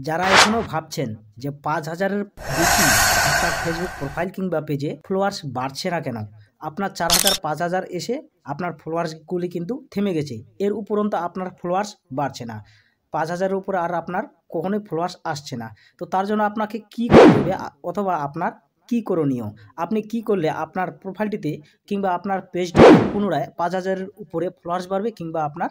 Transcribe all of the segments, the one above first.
যারা এখনো ভাবছেন যে ৫,০০০-এর বেশি আপনার ফেসবুক প্রোফাইল কিংবা পেজে ফলোয়ার্স বাড়ছে না কেন, আপনার ৪,০০০ ৫,০০০ এসে আপনার ফলোয়ার্সগুলি কিন্তু থেমে গেছে, এর উপরন্ত আপনার ফলোয়ার্স বাড়ছে না, ৫,০০০-এর উপরে আর আপনার কখনোই ফলোয়ার্স আসছে না। তো তার জন্য আপনাকে কী করতে হবে অথবা আপনার কী করণীয়, আপনি কি করলে আপনার প্রোফাইলটিতে কিংবা আপনার পেজটি পুনরায় ৫,০০০-এর উপরে ফলোয়ার্স বাড়বে কিংবা আপনার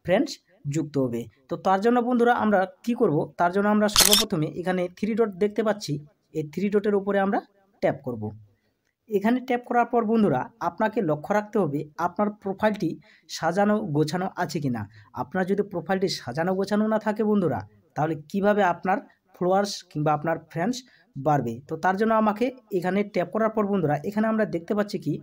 ফ্রেন্ডস যুক্ত হবে। তো তার জন্য বন্ধুরা আমরা কি করব, তার জন্য আমরা সর্বপ্রথমে এখানে 3 ডট দেখতে পাচ্ছি, এই 3 ডটের উপরে আমরা ট্যাপ করব। এখানে ট্যাপ করার পর বন্ধুরা আপনাকে লক্ষ্য রাখতে হবে আপনার প্রোফাইলটি সাজানো গোছানো আছে কিনা। আপনার যদি প্রোফাইলটি সাজানো গোছানো না থাকে বন্ধুরা, তাহলে কিভাবে আপনার ফলোয়ার্স কিংবা আপনার ফ্রেন্ডস বাড়বে। তো তার জন্য আমাকে এখানে ট্যাপ করার পর বন্ধুরা এখানে আমরা দেখতে পাচ্ছি কি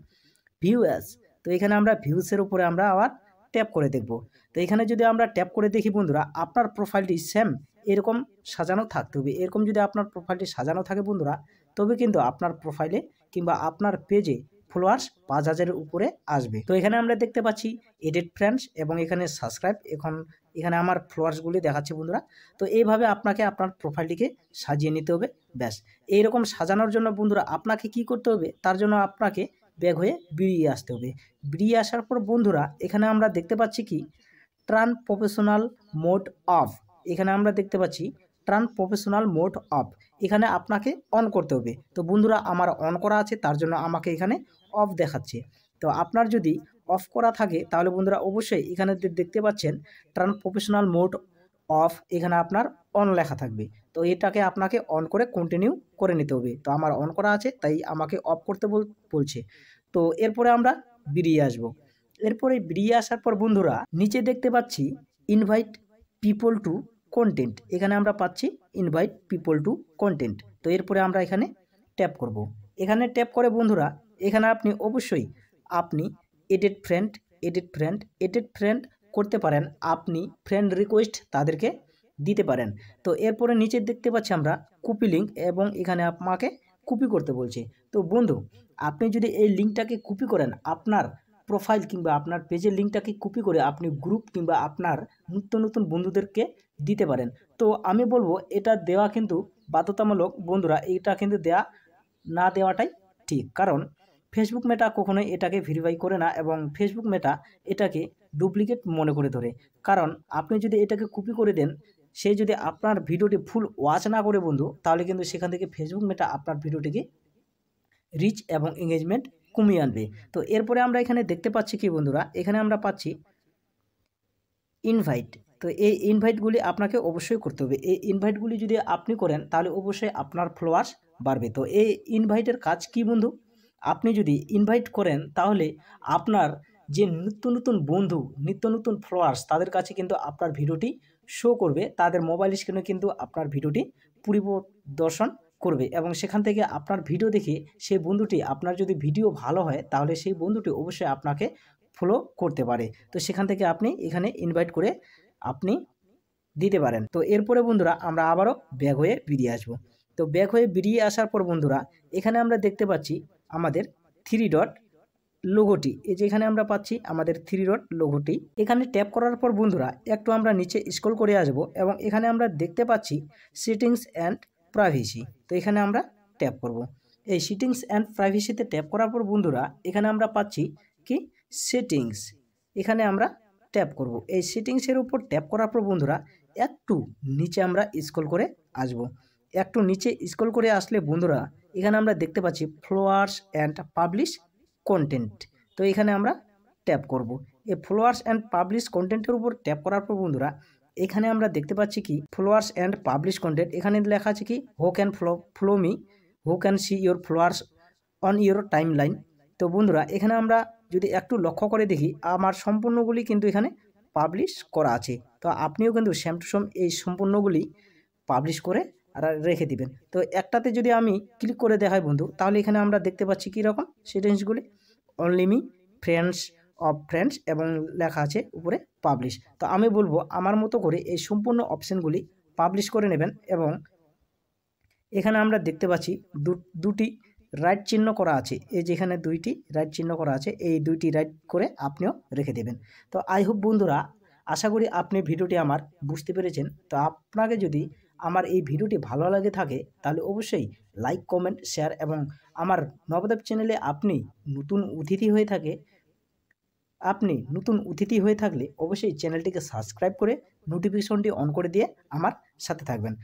ভিউয়ার্স। তো এখানে আমরা ভিউসের উপরে আমরা আবার ট্যাপ করে দেখব। তো এখানে যদি আমরা ট্যাপ করে দেখি বন্ধুরা, আপনার প্রোফাইলটি সেম এরকম সাজানো থাকতে হবে। এরকম যদি আপনার প্রোফাইলটি সাজানো থাকে বন্ধুরা, তবে কিন্তু আপনার প্রোফাইলে কিংবা আপনার পেজে ফলোয়ার্স ৫,০০০-এর উপরে আসবে। তো এখানে আমরা দেখতে পাচ্ছি এডিট ফ্রেন্ডস এবং এখানে সাবস্ক্রাইব, এখানে আমার ফলোয়ার্সগুলি দেখাচ্ছে বন্ধুরা। তো এইভাবে আপনাকে আপনার প্রোফাইলটিকে সাজিয়ে নিতে হবে। ব্যাস, এইরকম সাজানোর জন্য বন্ধুরা আপনাকে কি করতে হবে, তার জন্য আপনাকে ব্যাক হয়ে বেরিয়ে আসতে হবে। বেরিয়ে আসার পর বন্ধুরা এখানে আমরা দেখতে পাচ্ছি কি টার্ন প্রফেশনাল মোড অফ, এখানে আমরা দেখতে পাচ্ছি টার্ন প্রফেশনাল মোড অফ, এখানে আপনাকে অন করতে হবে। তো বন্ধুরা আমার অন করা আছে, তার জন্য আমাকে এখানে অফ দেখাচ্ছে। তো আপনার যদি অফ করা থাকে তাহলে বন্ধুরা অবশ্যই এখানে দেখতে পাচ্ছেন টার্ন প্রফেশনাল মোড অফ, এখানে আপনার অন লেখা থাকবে। তো এটাকে আপনাকে অন করে কন্টিনিউ করে নিতে হবে। তো আমার অন করা আছে তাই আমাকে অফ করতে বলছে। তো এরপরে আমরা বেরিয়ে আসব। এরপরে বেরিয়ে আসার পর বন্ধুরা নিচে দেখতে পাচ্ছি ইনভাইট পিপল টু কন্টেন্ট, এখানে আমরা পাচ্ছি ইনভাইট পিপল টু কন্টেন্ট। তো এরপরে আমরা এখানে ট্যাপ করব। এখানে ট্যাপ করে বন্ধুরা এখানে আপনি অবশ্যই আপনি এডিট ফ্রেন্ড করতে পারেন, আপনি ফ্রেন্ড রিকোয়েস্ট তাদেরকে দিতে পারেন। তো এরপরে নিচে দেখতে পাচ্ছি আমরা কপি লিঙ্ক এবং এখানে আপনাকে কপি করতে বলছে। তো বন্ধু আপনি যদি এই লিঙ্কটাকে কপি করেন, আপনার প্রোফাইল কিংবা আপনার পেজের লিঙ্কটাকে কপি করে আপনি গ্রুপ কিংবা আপনার নতুন বন্ধুদেরকে দিতে পারেন। তো আমি বলবো এটা দেওয়া কিন্তু বাধ্যতামূলক বন্ধুরা, এটা কিন্তু না দেওয়াটাই ঠিক, কারণ ফেসবুক মেটা কখনোই এটাকে ভেরিফাই করে না এবং ফেসবুক মেটা এটাকে ডুপ্লিকেট মনে করে ধরে। কারণ আপনি যদি এটাকে কপি করে দেন, সে যদি আপনার ভিডিওটি ফুল ওয়াচ না করে বন্ধু, তাহলে কিন্তু সেখান থেকে ফেসবুক মেটা আপনার ভিডিওটিকে রিচ এবং এঙ্গেজমেন্ট কমিয়ে আনবে। তো এরপরে আমরা এখানে দেখতে পাচ্ছি কি বন্ধুরা, এখানে আমরা পাচ্ছি ইনভাইট। তো এই ইনভাইটগুলি আপনাকে অবশ্যই করতে হবে। এই ইনভাইটগুলি যদি আপনি করেন তাহলে অবশ্যই আপনার ফলোয়ার্স বাড়বে। তো এই ইনভাইটের কাজ কি বন্ধু, আপনি যদি ইনভাইট করেন তাহলে আপনার যে নতুন বন্ধু নতুন ফলোয়ার্স তাদের কাছে কিন্তু আপনার ভিডিওটি শো করবে, তাদের মোবাইল স্ক্রিনে কিন্তু আপনার ভিডিওটি পরিদর্শন করবে এবং সেখান থেকে আপনার ভিডিও দেখে সেই বন্ধুটি, আপনার যদি ভিডিও ভালো হয় তাহলে সেই বন্ধুটি অবশ্যই আপনাকে ফলো করতে পারে। তো সেখান থেকে আপনি এখানে ইনভাইট করে আপনি দিতে পারেন। তো এরপরে বন্ধুরা আমরা আবারও ব্যাক হয়ে বেরিয়ে আসব। তো ব্যাক হয়ে বেরিয়ে আসার পর বন্ধুরা এখানে আমরা দেখতে পাচ্ছি আমাদের 3 ডট লোগোটি, এই যে এখানে আমরা পাচ্ছি আমাদের 3 ডট লোগোটি। এখানে ট্যাপ করার পর বন্ধুরা একটু আমরা নিচে স্ক্রল করে আসব এবং এখানে আমরা দেখতে পাচ্ছি সেটিংস অ্যান্ড প্রাইভেসি। তো এখানে আমরা ট্যাপ করব। এই সেটিংস অ্যান্ড প্রাইভেসিতে ট্যাপ করার পর বন্ধুরা এখানে আমরা পাচ্ছি কি সেটিংস, এখানে আমরা ট্যাপ করব। এই সেটিংসের উপর ট্যাপ করার পর বন্ধুরা একটু নিচে আমরা স্ক্রল করে আসব। একটু নিচে স্ক্রল করে আসলে বন্ধুরা এখানে আমরা দেখতে পাচ্ছি ফলোয়ার্স অ্যান্ড পাবলিশ কন্টেন্ট। তো এখানে আমরা ট্যাপ করব। এই ফলোয়ার্স অ্যান্ড পাবলিশ কন্টেন্টের উপর ট্যাপ করার পর বন্ধুরা এখানে আমরা দেখতে পাচ্ছি কি ফলোয়ার্স অ্যান্ড পাবলিশ কন্টেন্ট, এখানে লেখা আছে কি who can follow me, who can see your followers on your time line. তো বন্ধুরা এখানে আমরা যদি একটু লক্ষ্য করে দেখি আমার সম্পূর্ণগুলি কিন্তু এখানে পাবলিশ করা আছে। তো আপনিও কিন্তু সেম টু সেম এই সম্পূর্ণগুলি পাবলিশ করে রেখে দিবেন। তো একটাতে যদি আমি ক্লিক করে দেখাই বন্ধু, তাহলে এখানে আমরা দেখতে পাচ্ছি কীরকম সেটিংসগুলি only me, friends of friends এবং লেখা আছে উপরে পাবলিশ। তো আমি বলবো আমার মতো করে এই সম্পূর্ণ অপশানগুলি পাবলিশ করে নেবেন এবং এখানে আমরা দেখতে পাচ্ছি দুটি রাইট চিহ্ন করা আছে, এই যেখানে দুইটি রাইট চিহ্ন করা আছে, এই দুইটি রাইট করে আপনিও রেখে দেবেন। তো আই হোপ বন্ধুরা আশা করি আপনি ভিডিওটি আমার বুঝতে পেরেছেন। তো আপনাকে যদি আমার এই ভিডিওটি ভালো লাগে থাকে তাহলে অবশ্যই লাইক, কমেন্ট, শেয়ার এবং আমার নবদেব চ্যানেলে আপনি নতুন অতিথি হয়ে থাকলে অবশ্যই চ্যানেলটিকে সাবস্ক্রাইব করে নোটিফিকেশনটি অন করে দিয়ে আমার সাথে থাকবেন।